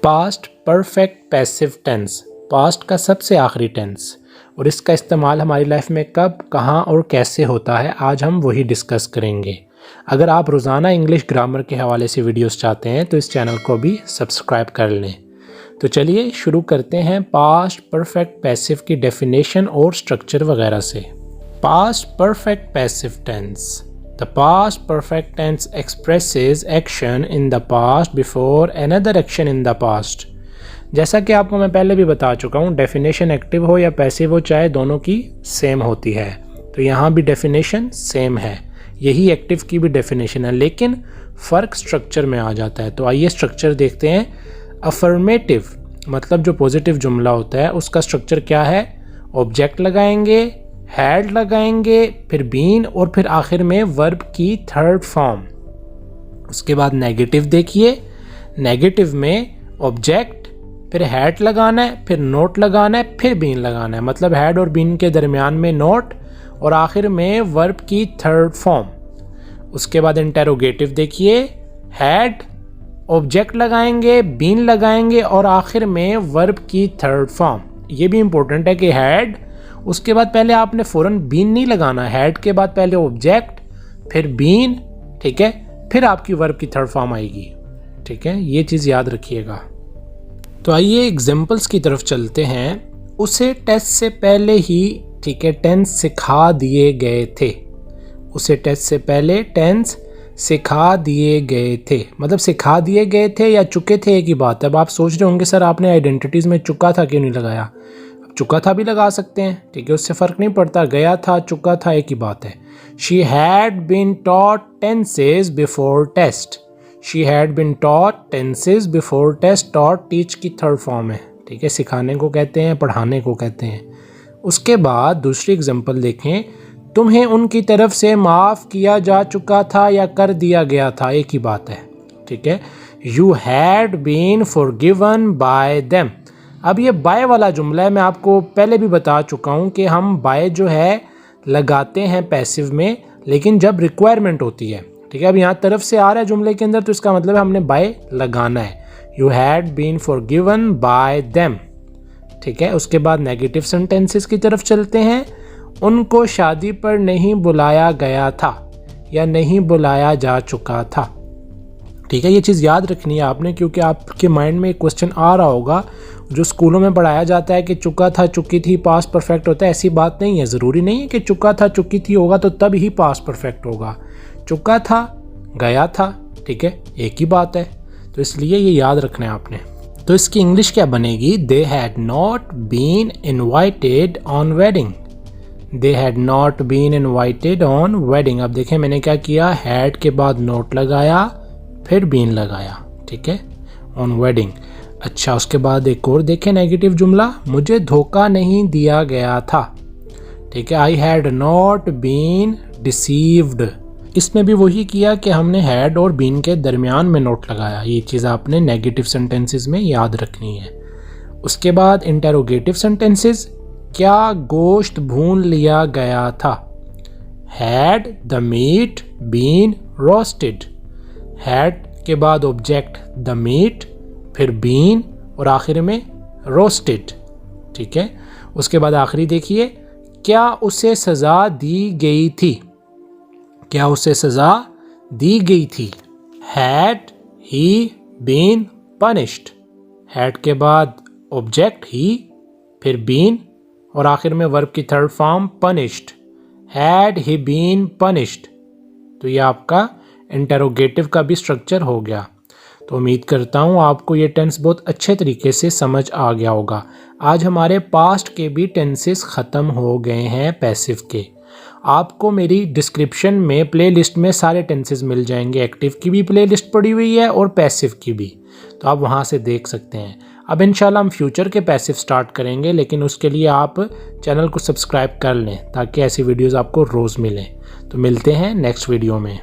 Past perfect passive tense, past का सबसे आखिरी टेंस, और इसका इस्तेमाल हमारी लाइफ में कब, कहाँ और कैसे होता है, आज हम वही डिस्कस करेंगे। अगर आप रोज़ाना इंग्लिश ग्रामर के हवाले से वीडियोस चाहते हैं तो इस चैनल को भी सब्सक्राइब कर लें। तो चलिए शुरू करते हैं पास्ट परफेक्ट पैसिव की डेफिनेशन और स्ट्रक्चर वगैरह से। Past perfect passive tense, the past perfect tense expresses action in the past before another action in the past। जैसा कि आपको मैं पहले भी बता चुका हूँ, डेफिनेशन एक्टिव हो या पैसिव हो, चाहे दोनों की सेम होती है। तो यहाँ भी डेफिनेशन सेम है, यही एक्टिव की भी डेफिनेशन है, लेकिन फ़र्क स्ट्रक्चर में आ जाता है। तो आइए स्ट्रक्चर देखते हैं। अफर्मेटिव मतलब जो पॉजिटिव जुमला होता है उसका स्ट्रक्चर क्या है? ऑब्जेक्ट लगाएंगे, हैड लगाएंगे, फिर बीन और फिर आखिर में वर्ब की थर्ड फॉर्म। उसके बाद नेगेटिव देखिए, नेगेटिव में ऑब्जेक्ट, फिर हैड लगाना है, फिर नोट लगाना है, फिर बीन लगाना है, मतलब हैड और बीन के दरमियान में नोट और आखिर में वर्ब की थर्ड फॉर्म। उसके बाद इंटेरोगेटिव देखिए, हैड, ऑब्जेक्ट लगाएंगे, बीन लगाएंगे और आखिर में वर्ब की थर्ड फॉर्म। ये भी इंपॉर्टेंट है कि हैड, उसके बाद पहले आपने फ़ौरन बीन नहीं लगाना, हैड के बाद पहले ऑब्जेक्ट, फिर बीन, ठीक है, फिर आपकी वर्ब की थर्ड फॉर्म आएगी, ठीक है, ये चीज़ याद रखिएगा। तो आइए एग्जांपल्स की तरफ चलते हैं। उसे टेस्ट से पहले ही, ठीक है, टेंस सिखा दिए गए थे। उसे टेस्ट से पहले टेंस सिखा दिए गए थे, मतलब सिखा दिए गए थे या चुके थे एक ही बात है। अब आप सोच रहे होंगे सर आपने आइडेंटिटीज़ में चुका था क्यों नहीं लगाया? चुका था भी लगा सकते हैं, ठीक है, उससे फ़र्क नहीं पड़ता, गया था चुका था एक ही बात है। She had been taught tenses before test. She had been taught tenses before test. Taught teach की थर्ड फॉर्म है, ठीक है, सिखाने को कहते हैं, पढ़ाने को कहते हैं। उसके बाद दूसरी एग्जांपल देखें, तुम्हें उनकी तरफ से माफ़ किया जा चुका था या कर दिया गया था, एक ही बात है, ठीक है। You had been forgiven by them. अब ये बाय वाला जुमला है, मैं आपको पहले भी बता चुका हूँ कि हम बाय जो है लगाते हैं पैसिव में, लेकिन जब रिक्वायरमेंट होती है, ठीक है। अब यहाँ तरफ से आ रहा है जुमले के अंदर, तो इसका मतलब है हमने बाय लगाना है। You had been forgiven by them, ठीक है। उसके बाद नेगेटिव सेंटेंसेस की तरफ चलते हैं। उनको शादी पर नहीं बुलाया गया था या नहीं बुलाया जा चुका था, ठीक है। ये चीज़ याद रखनी है आपने, क्योंकि आपके माइंड में एक क्वेश्चन आ रहा होगा जो स्कूलों में पढ़ाया जाता है कि चुका था, चुकी थी, पास्ट परफेक्ट होता है। ऐसी बात नहीं है, ज़रूरी नहीं है कि चुका था, चुकी थी होगा तो तब ही पास्ट परफेक्ट होगा। चुका था, गया था, ठीक है, एक ही बात है। तो इसलिए ये याद रखना है आपने। तो इसकी इंग्लिश क्या बनेगी? They had not been invited on wedding. They had not been invited on wedding. अब देखें मैंने क्या किया, हैड के बाद नोट लगाया, फिर बीन लगाया, ठीक है, ऑन वेडिंग। अच्छा, उसके बाद एक और देखें नेगेटिव जुमला, मुझे धोखा नहीं दिया गया था, ठीक है। I had not been deceived. इसमें भी वही किया कि हमने हैड और बीन के दरमियान में नोट लगाया। ये चीज़ आपने नेगेटिव सेंटेंसेस में याद रखनी है। उसके बाद इंटेरोगेटिव सेंटेंसेस, क्या गोश्त भून लिया गया था? Had the meat been roasted. Had के बाद ऑब्जेक्ट द मीट, फिर बीन और आखिर में रोस्टेड, ठीक है। उसके बाद आखिरी देखिए, क्या उसे सज़ा दी गई थी? क्या उसे सज़ा दी गई थी? Had he been punished. Had के बाद ऑब्जेक्ट ही, फिर बीन और आखिर में वर्ब की third form punished. Had he been punished. तो ये आपका इंटेरोगेटिव का भी स्ट्रक्चर हो गया। तो उम्मीद करता हूँ आपको ये टेंस बहुत अच्छे तरीके से समझ आ गया होगा। आज हमारे पास्ट के भी टेंसेस ख़त्म हो गए हैं पैसिव के। आपको मेरी डिस्क्रिप्शन में प्लेलिस्ट में सारे टेंसेस मिल जाएंगे। एक्टिव की भी प्लेलिस्ट पड़ी हुई है और पैसिव की भी, तो आप वहाँ से देख सकते हैं। अब इंशाल्लाह हम फ्यूचर के पैसिव स्टार्ट करेंगे, लेकिन उसके लिए आप चैनल को सब्सक्राइब कर लें ताकि ऐसी वीडियोज़ आपको रोज़ मिलें। तो मिलते हैं नेक्स्ट वीडियो में।